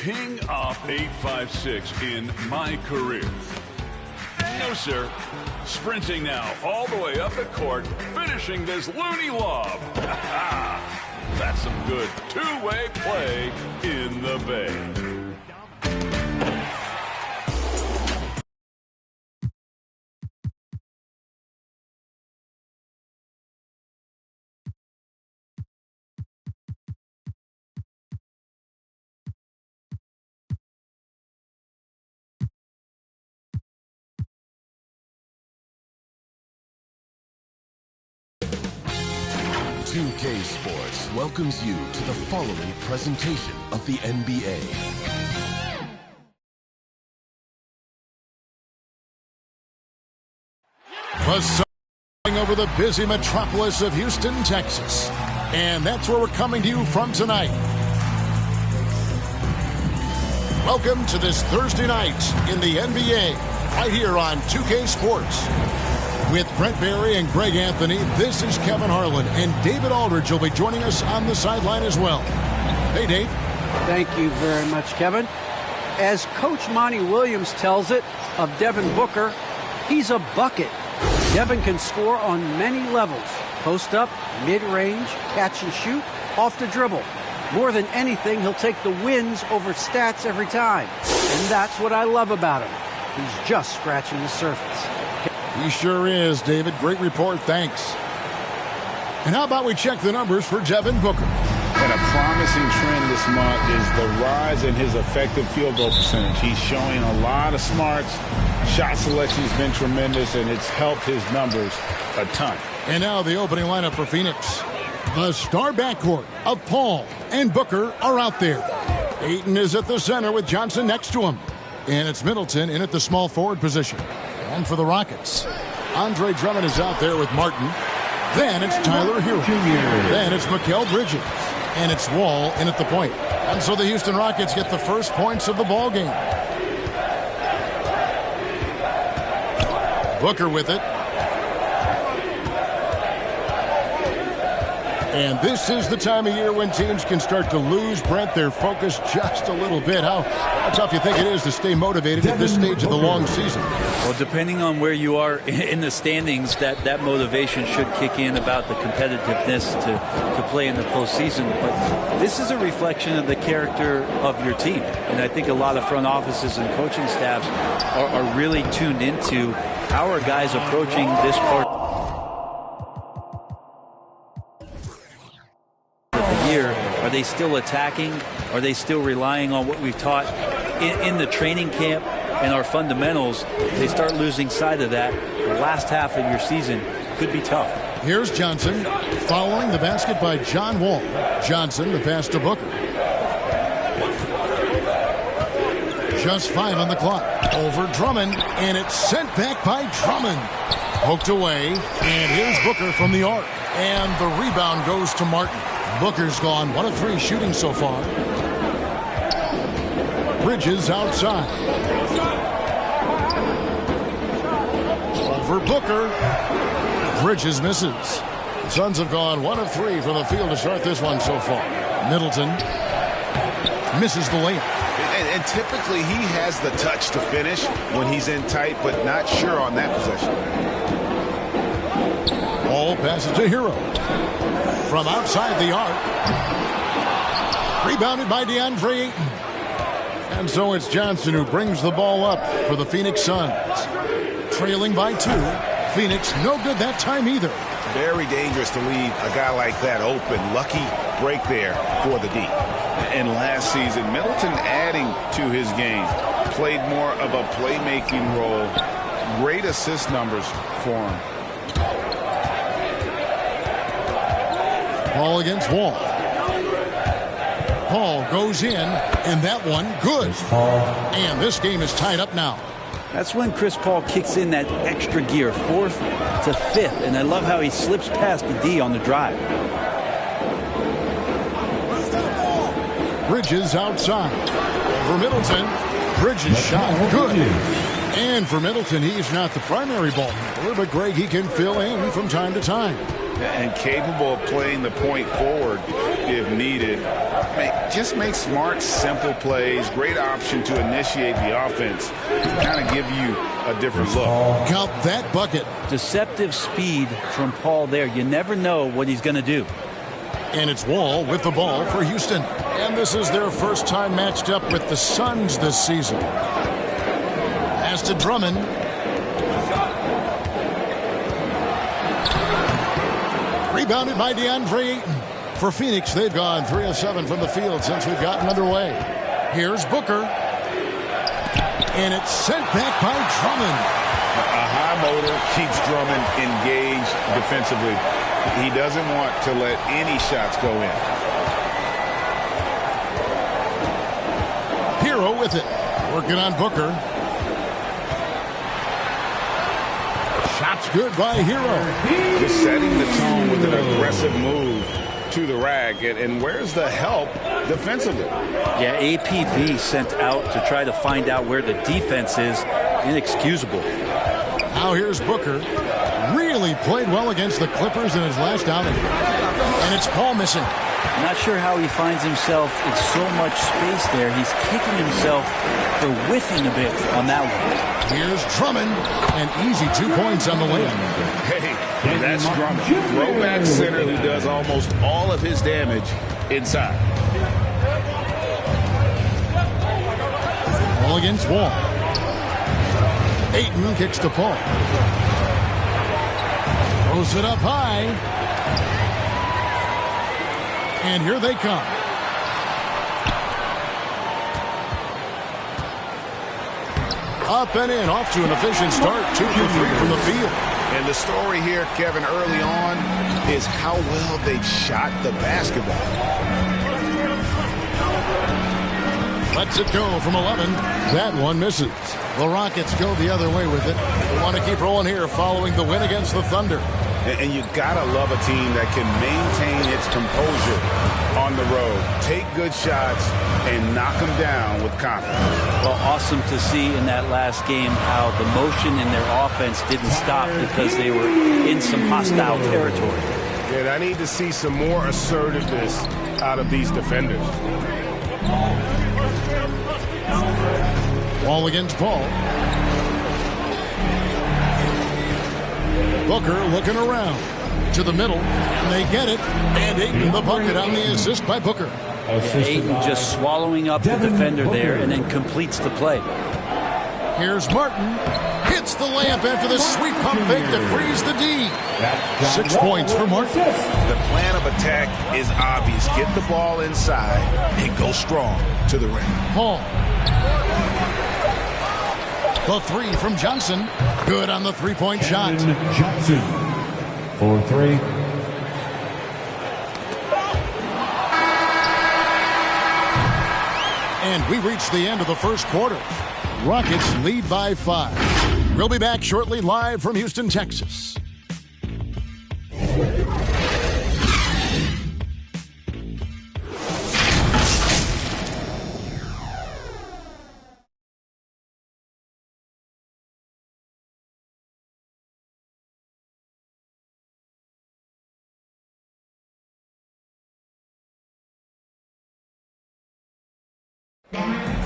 king of 856 in my career. No, sir. Sprinting now all the way up the court, finishing this loony lob. That's some good two-way play in the Bay. 2K Sports welcomes you to the following presentation of the NBA. Buzzing over the busy metropolis of Houston, Texas. And that's where we're coming to you from tonight. Welcome to this Thursday night in the NBA, right here on 2K Sports. With Brent Barry and Greg Anthony, this is Kevin Harlan, and David Aldridge will be joining us on the sideline as well. Hey, Dave. Thank you very much, Kevin. As Coach Monty Williams tells it of Devin Booker, he's a bucket. Devin can score on many levels. Post up, mid-range, catch and shoot, off the dribble. More than anything, he'll take the wins over stats every time. And that's what I love about him. He's just scratching the surface. He sure is, David. Great report. Thanks. And how about we check the numbers for Devin Booker? And a promising trend this month is the rise in his effective field goal percentage. He's showing a lot of smarts. Shot selection's been tremendous, and it's helped his numbers a ton. And now the opening lineup for Phoenix. The star backcourt of Paul and Booker are out there. Ayton is at the center with Johnson next to him. And it's Middleton in at the small forward position. And for the Rockets, Andre Drummond is out there with Martin. Then it's Tyler Hero. Then it's Mikal Bridges. And it's Wall in at the point. And so the Houston Rockets get the first points of the ball game. Booker with it. And this is the time of year when teams can start to lose, Brent, their focus just a little bit. How tough you think it is to stay motivated at this stage of the long season? Well, depending on where you are in the standings, that motivation should kick in about the competitiveness to play in the postseason. But this is a reflection of the character of your team. And I think a lot of front offices and coaching staffs are really tuned into how are guys approaching this part year. Are they still attacking? Are they still relying on what we've taught in the training camp and our fundamentals? If they start losing sight of that, the last half of your season could be tough. Here's Johnson following the basket by John Wall. Johnson, the pass to Booker. Just 5 on the clock. Over Drummond, and it's sent back by Drummond. Poked away, and here's Booker from the arc. And the rebound goes to Martin. Booker's gone 1 of 3 shooting so far. Bridges outside. Over Booker. Bridges misses. The Suns have gone 1 of 3 from the field to start this one so far. Middleton misses the layup. And typically he has the touch to finish when he's in tight, but not sure on that possession. Ball passes to Hero. From outside the arc. Rebounded by DeAndre Ayton. And so it's Johnson who brings the ball up for the Phoenix Suns. Trailing by 2. Phoenix no good that time either. Very dangerous to leave a guy like that open. Lucky break there for the D. And last season, Middleton adding to his game. Played more of a playmaking role. Great assist numbers for him. Ball against Wall. Paul goes in, and that one good. And this game is tied up now. That's when Chris Paul kicks in that extra gear, 4th to 5th. And I love how he slips past the D on the drive. Bridges outside. For Middleton, Bridges shot good. And for Middleton, he's not the primary ball handler, but Greg, he can fill in from time to time. and capable of playing the point forward if needed. Just make smart, simple plays. Great option to initiate the offense, kind of give you a different look. Count that bucket. Deceptive speed from Paul there. You never know what he's going to do. And it's Wall with the ball for Houston. And this is their first time matched up with the Suns this season. Pass to Drummond. Rebounded by DeAndre Ayton. For Phoenix, they've gone 3 of 7 from the field since we've gotten underway. Here's Booker. And it's sent back by Drummond. A high motor keeps Drummond engaged defensively. He doesn't want to let any shots go in. Hero with it. Working on Booker. Shots good by Hero. Just setting the tone with an aggressive move to the rack. And where's the help defensively? Yeah, APB sent out to try to find out where the defense is. Inexcusable. Now here's Booker. Really played well against the Clippers in his last outing. And it's Paul missing. I'm not sure how he finds himself in so much space there. He's kicking himself for whiffing a bit on that one. Here's Drummond. An easy 2 points on the layup. Hey, that's Drummond. Throwback center who does almost all of his damage inside. Ball against Wall. Ayton kicks to Paul. Throws it up high. And here they come. Up and in, off to an efficient start. 2 for 3 from the field. And the story here, Kevin, early on is how well they've shot the basketball. Lets it go from 11. That one misses. The Rockets go the other way with it. We want to keep rolling here following the win against the Thunder. And you gotta love a team that can maintain its composure on the road, take good shots, and knock them down with confidence. Well, awesome to see in that last game how the motion in their offense didn't stop because they were in some hostile territory. And I need to see some more assertiveness out of these defenders. Ball against Paul. Booker looking around to the middle, and they get it. And Ayton the bucket on the assist by Booker. Ayton just swallowing up the defender there and then completes the play. Here's Martin. Hits the layup after the sweet pump fake to freeze the D. 6 points for Martin. The plan of attack is obvious. Get the ball inside and go strong to the rim. Paul. The 3 from Johnson. Good on the three-point shot. Johnson for 3. And we reach the end of the first quarter. Rockets lead by 5. We'll be back shortly live from Houston, Texas.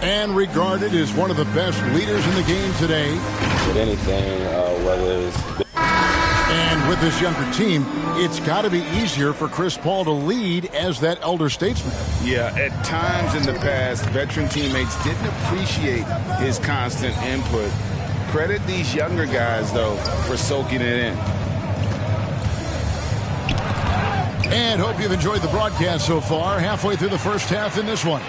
And regarded as one of the best leaders in the game today. With anything, whether it's... And with this younger team, it's got to be easier for Chris Paul to lead as that elder statesman. Yeah, at times in the past, veteran teammates didn't appreciate his constant input. Credit these younger guys, though, for soaking it in. And hope you've enjoyed the broadcast so far. Halfway through the first half in this one.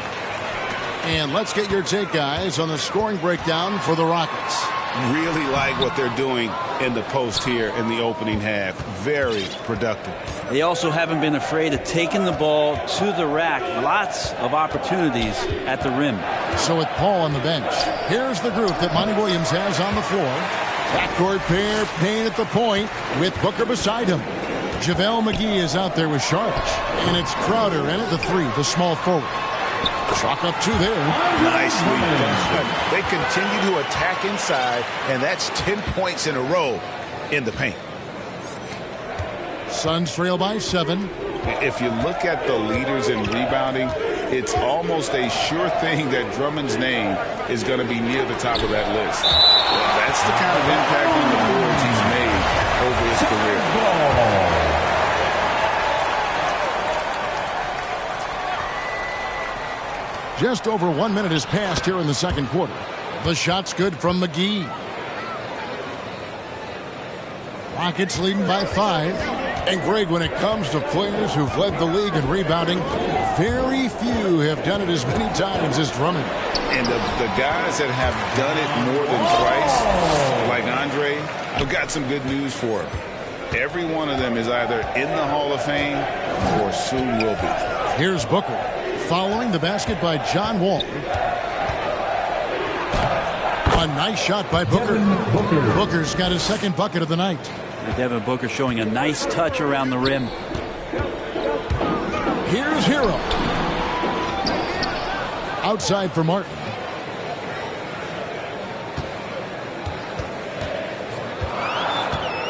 And let's get your take, guys, on the scoring breakdown for the Rockets. Really like what they're doing in the post here in the opening half. Very productive. They also haven't been afraid of taking the ball to the rack. Lots of opportunities at the rim. So with Paul on the bench, here's the group that Monty Williams has on the floor. Backcourt pair, Payne at the point with Booker beside him. JaVale McGee is out there with Sharp. And it's Crowder in at the 3, the small forward. Chalk up 2 there. Nicely done. They continue to attack inside, and that's 10 points in a row in the paint. Suns trail by 7. If you look at the leaders in rebounding, it's almost a sure thing that Drummond's name is going to be near the top of that list. Well, that's the kind of impact on the boards he's made over his career. Just over 1 minute has passed here in the second quarter. The shot's good from McGee. Rockets leading by 5. And Greg, when it comes to players who've led the league in rebounding, very few have done it as many times as Drummond. And the guys that have done it more than twice, like Andre, I've got some good news for him. Every one of them is either in the Hall of Fame or soon will be. Here's Booker, following the basket by John Wall. A nice shot by Booker. Booker's got his second bucket of the night. Devin Booker showing a nice touch around the rim. Here's Hero. Outside for Martin.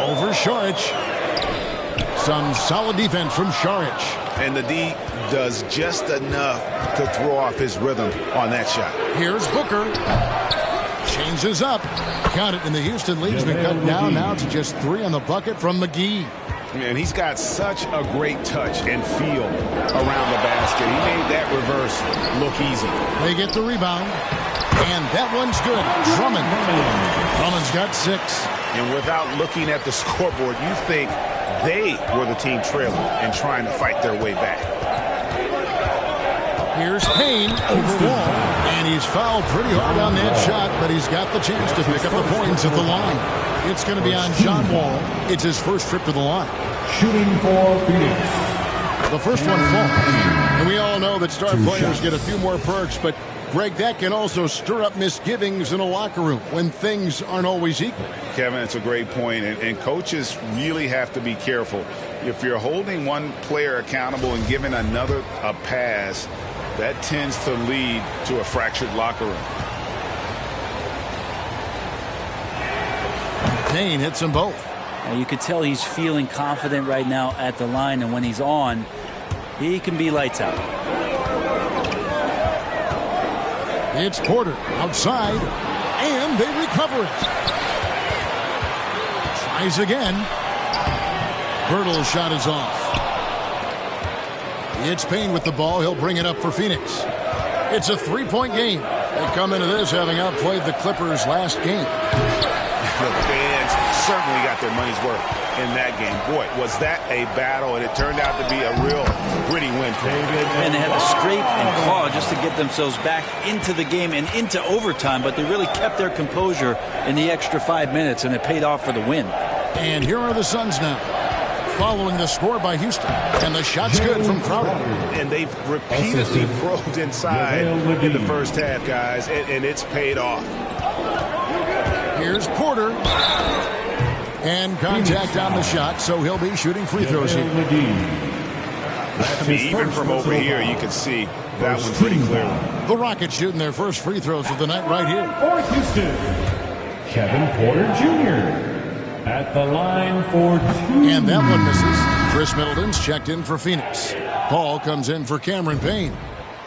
Over Šarić. Some solid defense from Šarić. And the D does just enough to throw off his rhythm on that shot. Here's Booker. Changes up. Count it, and the Houston lead's been cut down now to just 3 on the bucket from McGee. And he's got such a great touch and feel around the basket. He made that reverse look easy. They get the rebound, and that one's good. Drummond. Drummond's got 6. And without looking at the scoreboard, you think they were the team trailing and trying to fight their way back. Here's Payne over Wall, and he's fouled pretty hard on that shot, but he's got the chance to pick up the points at the line. It's going to be on John Wall. It's his first trip to the line. Shooting for Phoenix. The first one falls. And we all know that star players get a few more perks, but Greg, that can also stir up misgivings in a locker room when things aren't always equal. Kevin, it's a great point, and coaches really have to be careful. If you're holding one player accountable and giving another a pass, that tends to lead to a fractured locker room. Payne hits them both. Now you could tell he's feeling confident right now at the line, and when he's on, he can be lights out. It's Porter outside, and they recover it. Tries again. Birtle's shot is off. It's Payne with the ball. He'll bring it up for Phoenix. It's a 3-point game. They come into this having outplayed the Clippers last game. The fans certainly got their money's worth in that game. Boy, was that a battle, and it turned out to be a real gritty win for them. And they had to scrape and claw just to get themselves back into the game and into overtime, but they really kept their composure in the extra 5 minutes, and it paid off for the win. And here are the Suns now, following the score by Houston. And the shot's good from Crowder. And they've repeatedly probed inside in the first half, guys, and it's paid off. Here's Porter. And contact on the shot, so he'll be shooting free throws here. Even from over here, you can see that one pretty clearly. The Rockets shooting their first free throws of the night right here. For Houston, Kevin Porter Jr. at the line for 2. And that one misses. Chris Middleton's checked in for Phoenix. Paul comes in for Cameron Payne.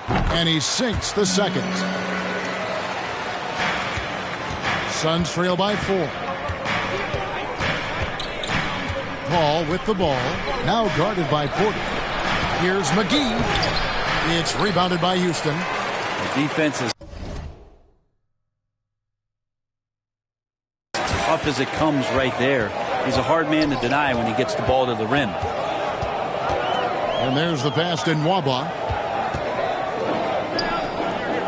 And he sinks the second. Suns trail by 4. Paul with the ball. Now guarded by Porter. Here's McGee. It's rebounded by Houston. The defense is tough as it comes right there. He's a hard man to deny when he gets the ball to the rim. And there's the pass to Nwaba.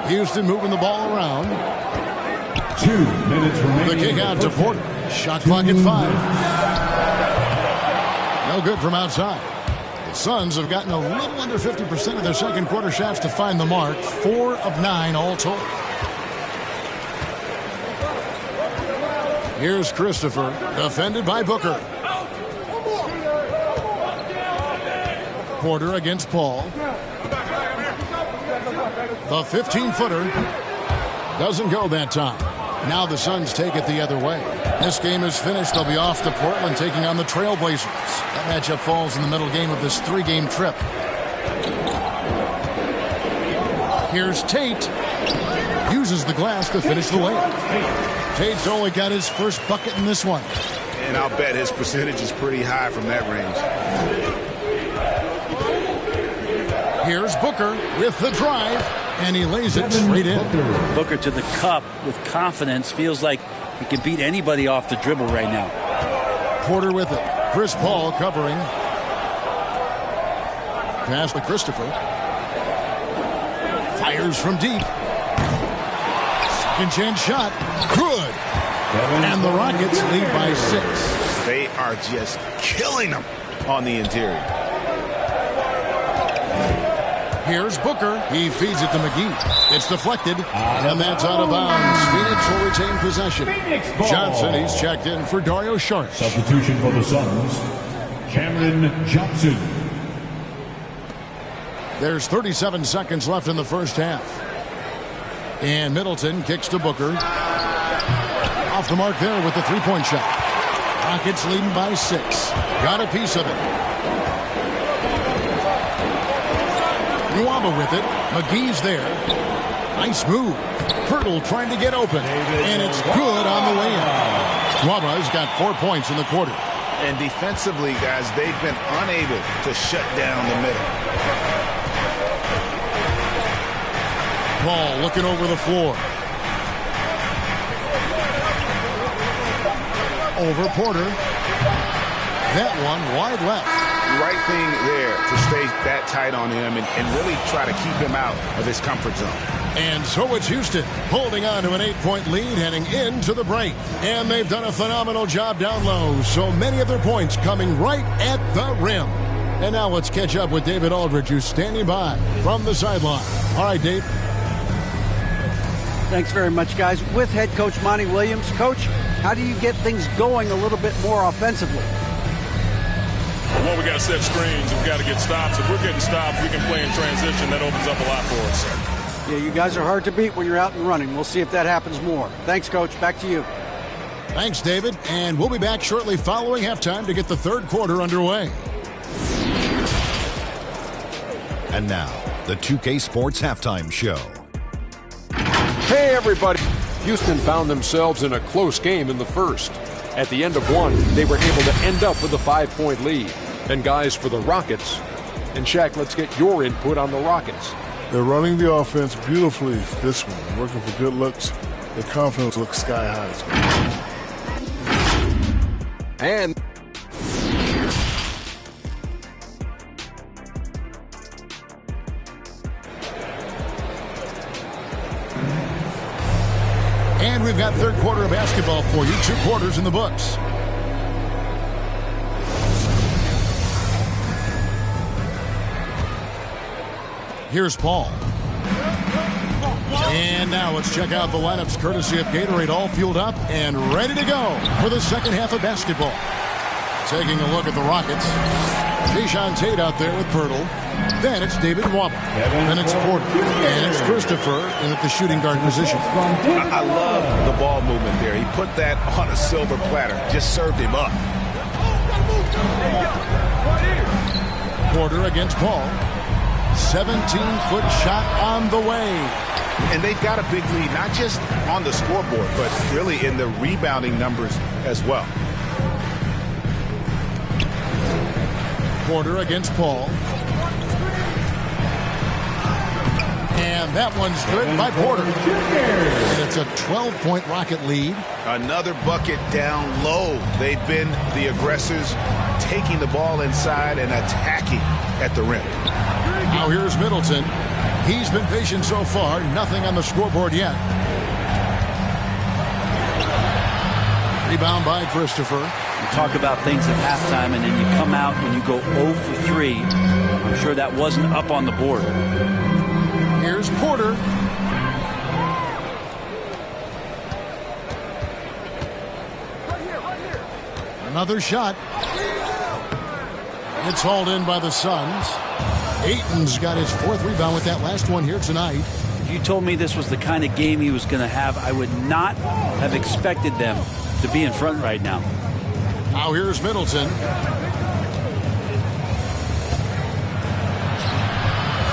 Houston moving the ball around. 2 minutes remaining. The kick out to Porter. Shot clock at 5. No good from outside. The Suns have gotten a little under 50% of their second quarter shots to find the mark. 4 of 9 all told. Here's Christopher, defended by Booker. Porter against Paul. The 15-footer doesn't go that time. Now the Suns take it the other way. This game is finished. They'll be off to Portland taking on the Trailblazers. That matchup falls in the middle game of this 3-game trip. Here's Tate. Uses the glass to finish the layup. Tate's only got his first bucket in this one. And I'll bet his percentage is pretty high from that range. Here's Booker with the drive, and he lays it straight in. Booker to the cup with confidence. Feels like he can beat anybody off the dribble right now. Porter with it. Chris Paul covering. Pass to Christopher. Fires from deep. Second chance shot. Good. And the Rockets lead by 6. They are just killing them on the interior. Here's Booker. He feeds it to McGee. It's deflected, and that's out of bounds. Phoenix will retain possession. Johnson, he's checked in for Dario Saric. Substitution for the Suns, Cameron Johnson. There's 37 seconds left in the first half. And Middleton kicks to Booker. Off the mark there with the three-point shot. Rockets leading by 6. Got a piece of it. Nwaba with it. McGee's there. Nice move. Pirtle trying to get open. And it's good on the way in. Nwaba's got 4 points in the quarter. And defensively, guys, they've been unable to shut down the middle. Paul looking over the floor. Over Porter. That one wide left. Right thing there to stay that tight on him and really try to keep him out of his comfort zone. And so it's Houston holding on to an 8-point lead heading into the break. And they've done a phenomenal job down low. So many of their points coming right at the rim. And now let's catch up with David Aldridge, who's standing by from the sideline. All right, Dave. Thanks very much, guys. With head coach Monty Williams. Coach, how do you get things going a little bit more offensively? Well, we got to set screens. We've got to get stops. If we're getting stops, we can play in transition. That opens up a lot for us. Yeah, you guys are hard to beat when you're out and running. We'll see if that happens more. Thanks, Coach. Back to you. Thanks, David. And we'll be back shortly following halftime to get the third quarter underway. And now, the 2K Sports Halftime Show. Hey, everybody. Houston found themselves in a close game in the first. At the end of one, they were able to end up with a 5-point lead. And guys, for the Rockets, and Shaq, let's get your input on the Rockets. They're running the offense beautifully this one, working for good looks. Their confidence looks sky high. And we've got third quarter of basketball for you. 2 quarters in the books. Here's Paul. And now let's check out the lineups courtesy of Gatorade, all fueled up and ready to go for the second half of basketball. Taking a look at the Rockets. Jae'Sean Tate out there with Pirtle. Then it's David Nwaba. Then it's Porter. And it's Christopher in at the shooting guard position. I love the ball movement there. He put that on a silver platter. Just served him up. Porter against Paul. 17-foot shot on the way. And they've got a big lead, not just on the scoreboard, but really in the rebounding numbers as well. Porter against Paul. And that one's good by Porter. And it's a 12-point Rocket lead. Another bucket down low. They've been the aggressors, taking the ball inside and attacking at the rim. Now here's Middleton. He's been patient so far. Nothing on the scoreboard yet. Rebound by Christopher. You talk about things at halftime, and then you come out and you go 0 for 3. I'm sure that wasn't up on the board. Here's Porter. Another shot. It's hauled in by the Suns. Ayton's got his 4th rebound with that last one here tonight. If you told me this was the kind of game he was going to have, I would not have expected them to be in front right now. Now here's Middleton.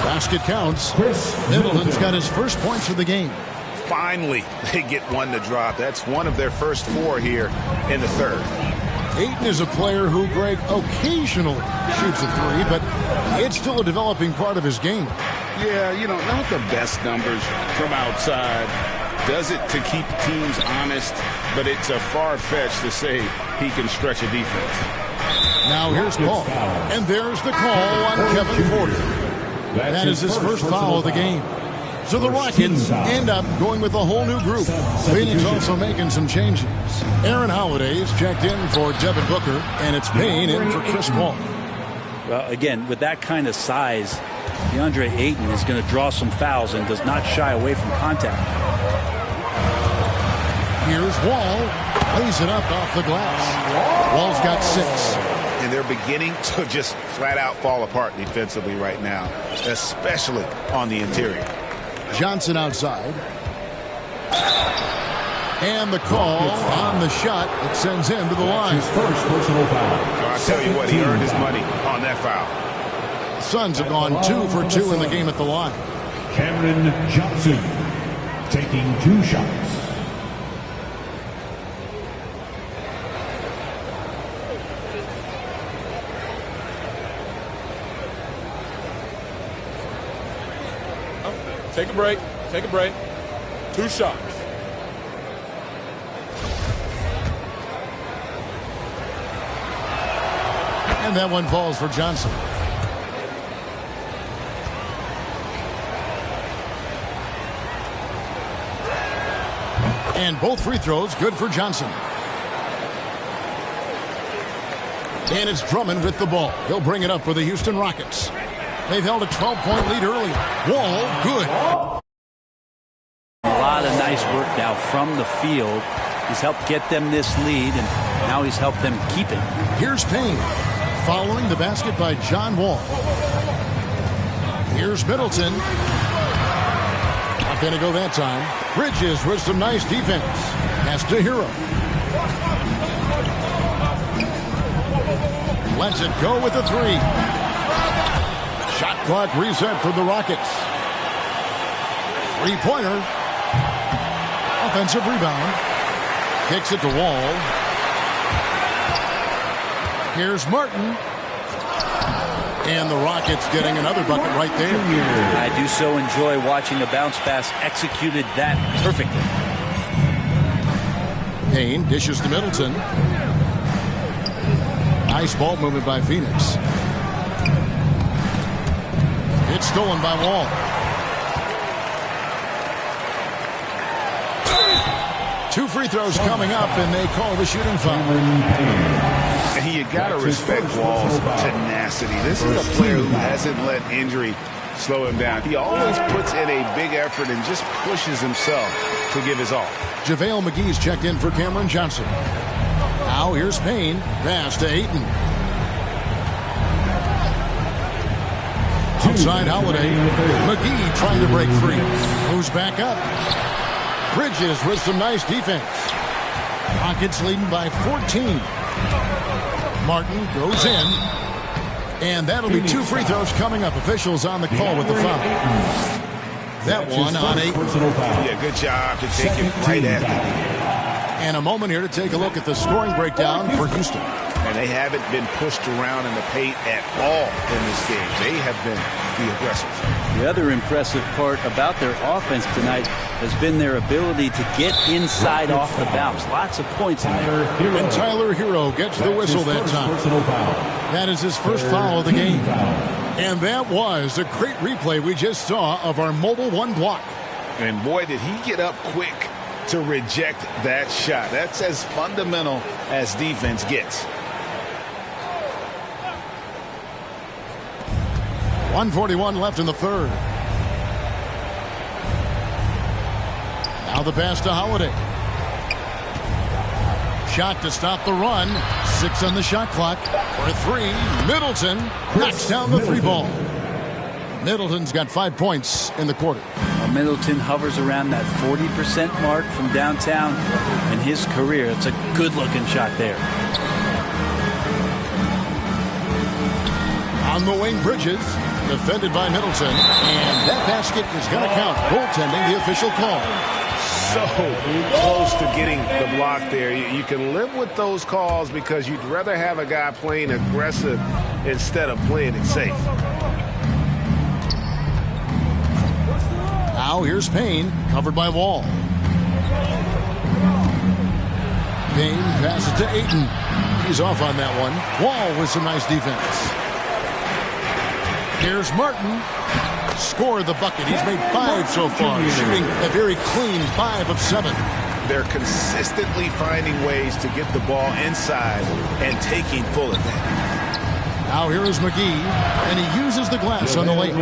Basket counts. Middleton's got his first points of the game. Finally, they get one to drop. That's one of their first 4 here in the third. Ayton is a player who, Greg, occasionally shoots a 3, but it's still a developing part of his game. Yeah, not the best numbers from outside. Does it to keep teams honest, but it's a far-fetched to say he can stretch a defense. Now here's Paul, and there's the call on Kevin Porter. That is his first foul of the game. So the Rockets end up going with a whole new group. Phoenix also making some changes. Aaron Holiday's checked in for Devin Booker, and it's Payne in for Chris Paul. Well, again, with that kind of size, DeAndre Ayton is going to draw some fouls and does not shy away from contact. Here's Wall. Lays it up off the glass. Wall's got 6. And they're beginning to just flat out fall apart defensively right now, especially on the interior. Johnson outside. And the call on the shot that sends him to the line. His first personal foul. I'll tell you what, he earned his money on that foul. Suns have gone 2 for 2 in the game at the line. Cameron Johnson taking 2 shots. Take a break. Take a break. 2 shots. And that one falls for Johnson. And both free throws good for Johnson. And it's Drummond with the ball. He'll bring it up for the Houston Rockets. They've held a 12-point lead earlier. Wall, good. A lot of nice work now from the field. He's helped get them this lead, and now he's helped them keep it. Here's Payne, following the basket by John Wall. Here's Middleton. Not going to go that time. Bridges with some nice defense. Pass to Hero. Lets it go with a 3. Shot clock reset for the Rockets. 3-pointer. Offensive rebound. Kicks it to Wall. Here's Martin. And the Rockets getting another bucket right there. I do so enjoy watching a bounce pass executed that perfectly. Payne dishes to Middleton. Nice ball movement by Phoenix. It's stolen by Wall. Two free throws coming up, and they call the shooting foul. And you got to respect Wall's tenacity. This is a player who hasn't let injury slow him down. He always puts in a big effort and just pushes himself to give his all. JaVale McGee's checked in for Cameron Johnson. Now here's Payne. Pass to Ayton. Outside Holiday. McGee trying to break free. Moves back up. Bridges with some nice defense. Rockets leading by 14. Martin goes in. And that'll be two free throws coming up. Officials on the call with the foul. That one on Ayton. Yeah, good job to take it right at him. And a moment here to take a look at the scoring breakdown for Houston. And they haven't been pushed around in the paint at all in this game. They have been the aggressors. The other impressive part about their offense tonight has been their ability to get inside off the bounce. Lots of points in there. And Tyler Hero gets the whistle that time. That is his first foul of the game. And that was a great replay we just saw of our mobile one block. And boy, did he get up quick to reject that shot. That's as fundamental as defense gets. 1:41 left in the third. Now the pass to Holiday. Shot to stop the run. 6 on the shot clock. For a 3. Middleton knocks down the 3 ball. Middleton's got 5 points in the quarter. Middleton hovers around that 40% mark from downtown, in his career. It's a good-looking shot there. On the wing, Bridges, defended by Middleton, and that basket is going to count. Goaltending, the official call. So close to getting the block there. You can live with those calls because you'd rather have a guy playing aggressive instead of playing it safe. Now here's Payne, covered by Wall. Payne passes to Ayton. He's off on that one. Wall with some nice defense. Here's Martin. Score the bucket. He's made 5 so far, shooting a very clean 5 of 7. They're consistently finding ways to get the ball inside and taking full advantage. Now here is McGee, and he uses the glass on the lane.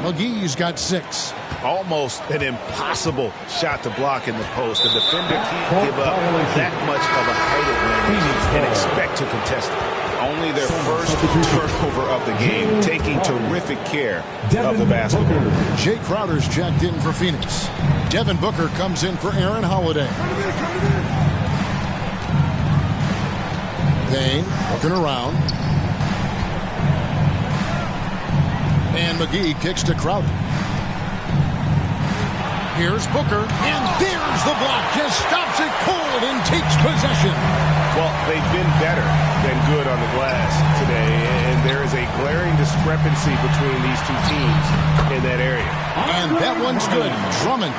McGee's got 6. Almost an impossible shot to block in the post. The defender can't give up that much of a height advantage and expect to contest it. Only their first turnover of the game, taking terrific care of the basketball. Jay Crowder's checked in for Phoenix. Devin Booker comes in for Aaron Holiday. Payne looking around. And McGee kicks to Crowder. Here's Booker, and there's the block. Just stops it cold and takes possession. Well, they've been better than good on the glass today, and there is a glaring discrepancy between these two teams in that area. And that one's good. Drummond.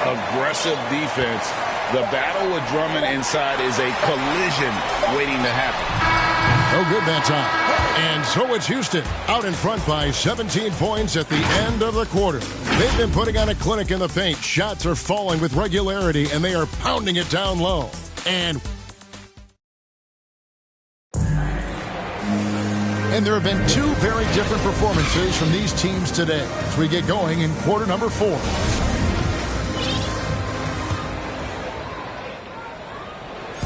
Aggressive defense. The battle with Drummond inside is a collision waiting to happen. No good that time. And so it's Houston out in front by 17 points at the end of the quarter. They've been putting on a clinic in the paint. Shots are falling with regularity, and they are pounding it down low. And there have been 2 very different performances from these teams today as we get going in quarter number 4.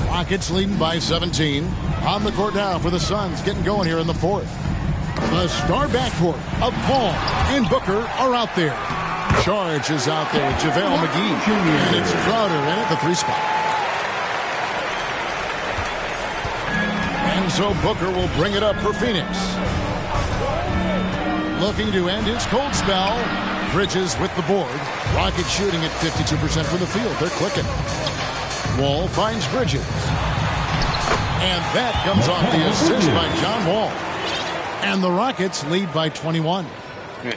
Rockets leading by 17. On the court now for the Suns, getting going here in the 4th. The star backcourt of Paul and Booker are out there. Charge is out there with JaVale McGee. And it's Crowder in at the 3 spot. And so Booker will bring it up for Phoenix. Looking to end his cold spell. Bridges with the board. Rockets shooting at 52% from the field. They're clicking. Wall finds Bridges. And that comes off the assist by John Wall. And the Rockets lead by 21.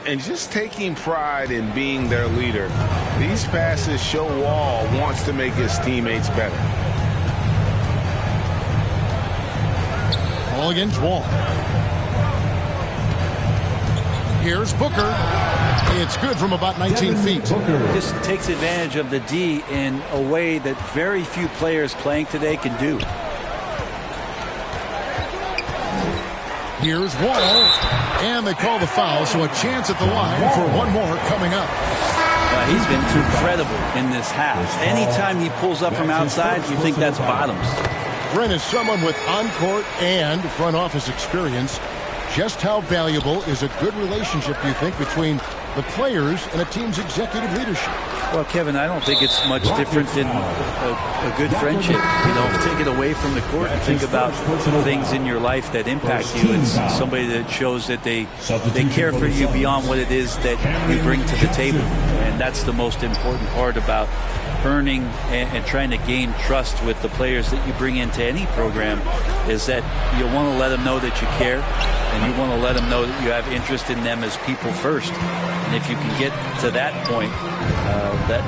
And just taking pride in being their leader, these passes show Wall wants to make his teammates better. Ball against Wall. Here's Booker. It's good from about 19 feet. Just takes advantage of the D in a way that very few players playing today can do. Here's Wall. And they call the foul, so a chance at the line for one more coming up. He's been incredible in this half. Anytime he pulls up from outside, you think that's bottoms. Brent is someone with on-court and front office experience. Just how valuable is a good relationship, do you think, between the players and a team's executive leadership? Well, Kevin, I don't think it's much different than a good friendship. You know, take it away from the court and think about things in your life that impact you. It's somebody that shows that they care for you beyond what it is that you bring to the table. And that's the most important part about earning and trying to gain trust with the players that you bring into any program, is that you want to let them know that you care, and you want to let them know that you have interest in them as people first. And if you can get to that point,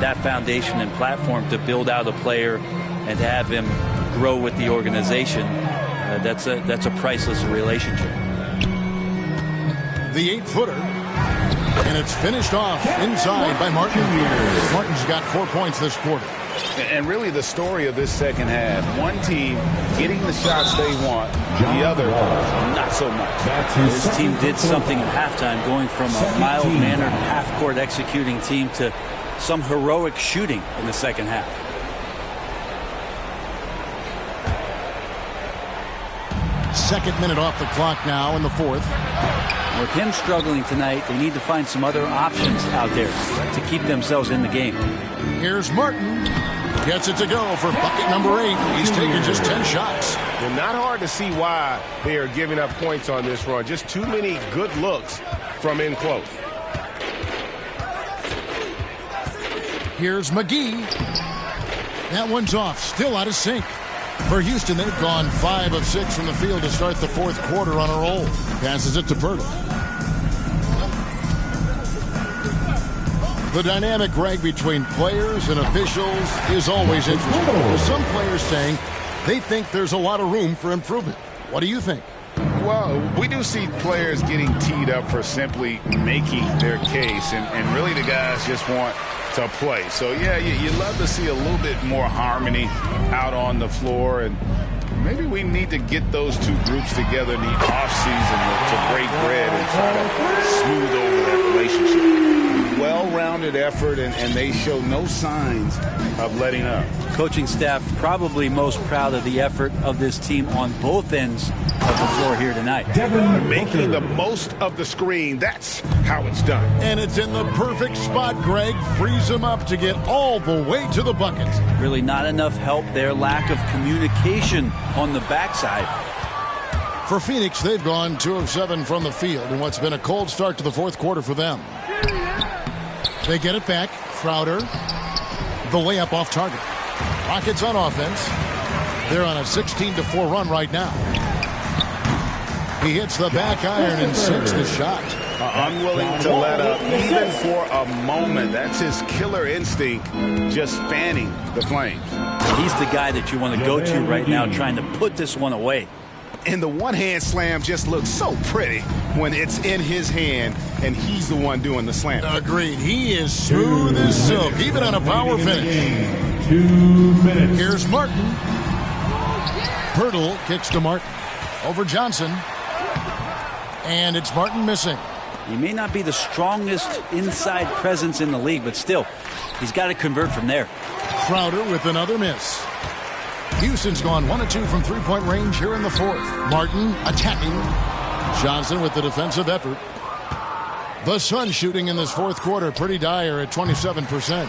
that foundation and platform to build out a player and to have him grow with the organization, that's a priceless relationship. The 8-footer. And it's finished off inside by Martin. Martin's got 4 points this quarter. And really the story of this second half, one team getting the shots they want, the other not so much. This team did something at halftime, going from a mild-mannered half-court executing team to some heroic shooting in the second half. Second minute off the clock now in the 4th. With him struggling tonight, they need to find some other options out there to keep themselves in the game. Here's Martin. Gets it to go for bucket number 8. He's taken just 10 shots. And not hard to see why they are giving up points on this run. Just too many good looks from in close. Here's McGee. That one's off. Still out of sync. For Houston, they've gone 5 of 6 from the field to start the fourth quarter on a roll. Passes it to Poeltl. The dynamic, Greg, between players and officials is always interesting. There's some players saying they think there's a lot of room for improvement. What do you think? Well, we do see players getting teed up for simply making their case, and really the guys just want to play. So, yeah, you love to see a little bit more harmony out on the floor, and maybe we need to get those two groups together in the offseason to break bread and try to smooth over that relationship. Well-rounded effort, and they show no signs of letting up. Coaching staff probably most proud of the effort of this team on both ends of the floor here tonight. Making the most of the screen. That's how it's done. And it's in the perfect spot, Greg. Frees him up to get all the way to the bucket. Really not enough help there. Lack of communication on the backside. For Phoenix, they've gone 2 of 7 from the field in what's been a cold start to the fourth quarter for them. They get it back. Crowder. The layup off target. Rockets on offense. They're on a 16-4 run right now. He hits the back iron and sinks the shot. Unwilling to let up even for a moment. That's his killer instinct, just fanning the flames. He's the guy that you want to go to right now, trying to put this one away. And the one-hand slam just looks so pretty when it's in his hand and he's the one doing the slam. Agreed. He is smooth as silk, even on a power finish. 2 minutes. Here's Martin. Poeltl kicks to Martin. Over Johnson. And it's Martin missing. He may not be the strongest inside presence in the league, but still, he's got to convert from there. Crowder with another miss. Houston's gone 1 of 2 from three-point range here in the fourth. Martin attacking. Johnson with the defensive effort. The Suns shooting in this fourth quarter pretty dire at 27%.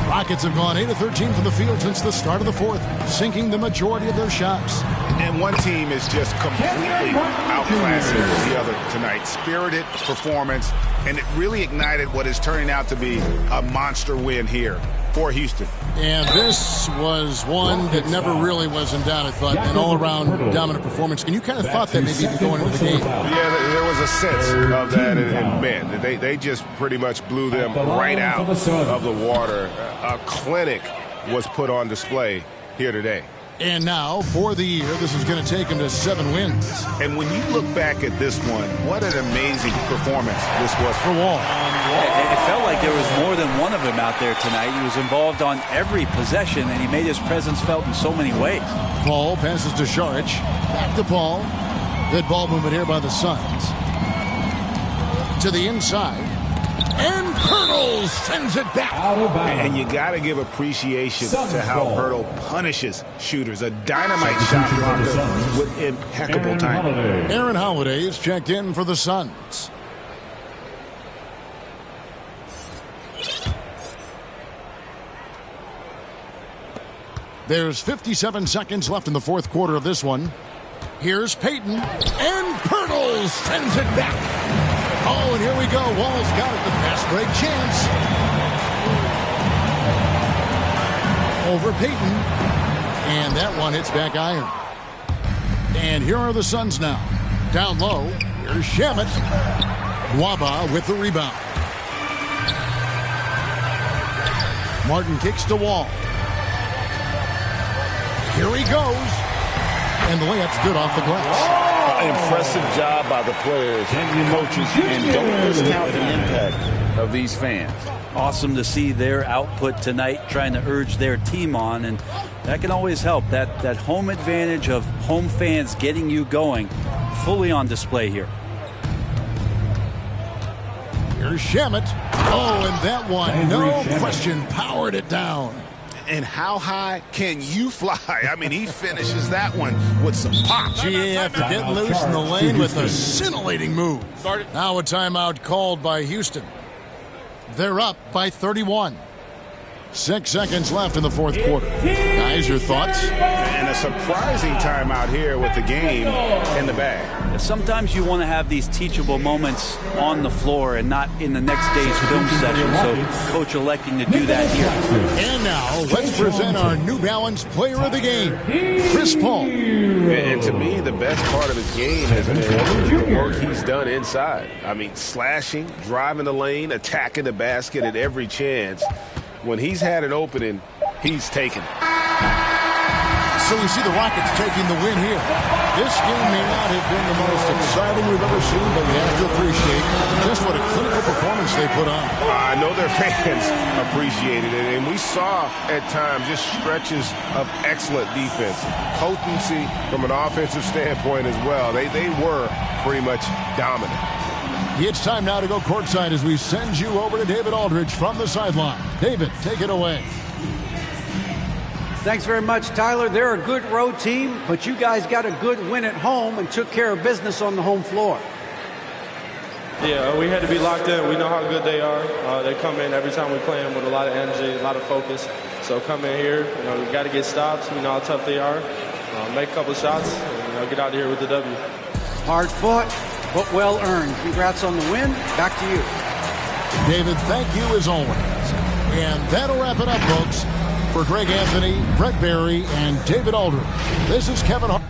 Rockets have gone 8 of 13 from the field since the start of the fourth, sinking the majority of their shots. And one team is just completely outclassing the other tonight. Spirited performance, and it really ignited what is turning out to be a monster win here for Houston. And this was one that never really was in doubt, I thought, an all-around dominant performance. And you kind of thought that maybe going into the game. Yeah, there was a sense of that, and man, they just pretty much blew them right out of the water. A clinic was put on display here today. And now, for the year, this is going to take him to 7 wins. And when you look back at this one, what an amazing performance this was for Wall. It felt like there was more than one of them out there tonight. He was involved on every possession, and he made his presence felt in so many ways. Paul passes to Saric. Back to Paul. Good ball movement here by the Suns. To the inside. And Poeltl sends it back. And you got to give appreciation to how Poeltl punishes shooters. A dynamite shot blocker with impeccable timing. Aaron Holiday is checked in for the Suns. There's 57 seconds left in the fourth quarter of this one. Here's Payton. And Poeltl sends it back. Oh, and here we go. Wall's got it. The fast break chance. Over Payton. And that one hits back iron. And here are the Suns now. Down low. Here's Shamet. Waba with the rebound. Martin kicks to Wall. Here he goes. And the layup's good off the glass. Impressive job by the players and coaches, and don't discount the impact of these fans. Awesome to see their output tonight, trying to urge their team on, and that can always help. That home advantage of home fans getting you going, fully on display here. Here's Shamet. Oh, and that one, no question, powered it down. And how high can you fly? I mean, he finishes that one with some pop. GA after getting loose in the lane with a scintillating move. Now a timeout called by Houston. They're up by 31. 6 seconds left in the fourth quarter. Guys, your thoughts? And a surprising timeout here with the game in the bag. Sometimes you want to have these teachable moments on the floor and not in the next day's film session. So coach electing to do that here. And now let's present our New Balance player of the game, Chris Paul. And to me, the best part of his game has been the work he's done inside. I mean, slashing, driving the lane, attacking the basket at every chance. When he's had an opening, he's taken it. So we see the Rockets taking the win here. This game may not have been the most exciting we've ever seen, but we have to appreciate just what a clinical performance they put on. I know their fans appreciated it, and we saw at times just stretches of excellent defense. Potency from an offensive standpoint as well. They were pretty much dominant. It's time now to go courtside as we send you over to David Aldridge from the sideline. David, take it away. Thanks very much, Tyler. They're a good road team, but you guys got a good win at home and took care of business on the home floor. Yeah, we had to be locked in. We know how good they are. They come in every time we play them with a lot of energy, a lot of focus. So come in here, we got to get stops. We know how tough they are. Make a couple shots and get out of here with the W. Hard fought, but well earned. Congrats on the win. Back to you. David, thank you as always. And that'll wrap it up, folks. For Greg Anthony, Brett Barry, and David Aldridge, this is Kevin Hart.